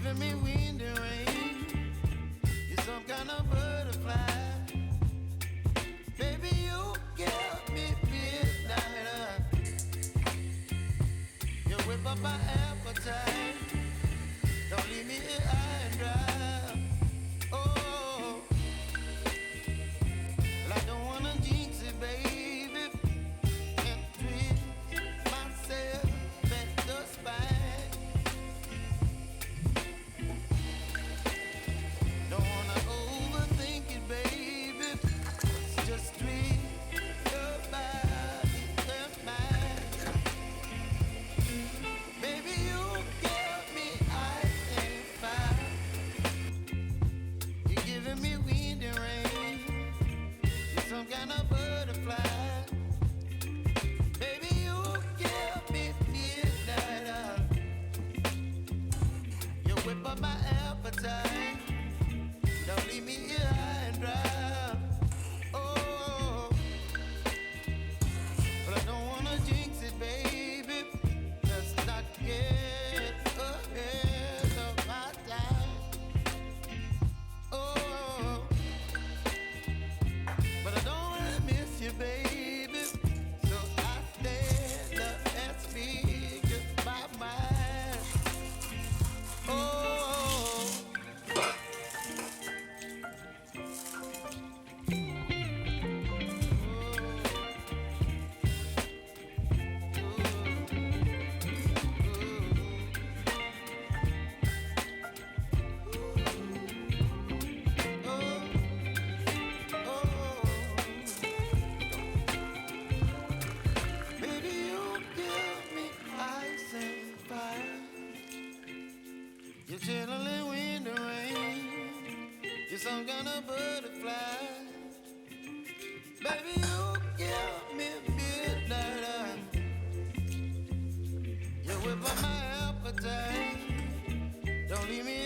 giving me wind and rain. You're some kind of butterfly. Baby, you give me midnight. You whip up my appetite. Don't leave me here high and dry. Oh, well, I don't wanna jinx it, baby, and twist myself at the spine. Don't wanna overthink it, baby. Just twist your body and mine. Baby, you give me ice and fire. You're giving me wind and rain. You're some kind of butterfly. Baby, you give me midnight. You whip up my appetite. Don't leave me here high and dry. Oh, but I don't wanna jinx it, baby. Let's not get ahead of my time. Oh, but I don't wanna miss you, baby. So I stand up and speak my mind. Oh, baby, you give me ice and fire. You're chilling wind and rain. You're some kind of butterfly. Baby, you give me midnight. You whip up my appetite. Don't leave me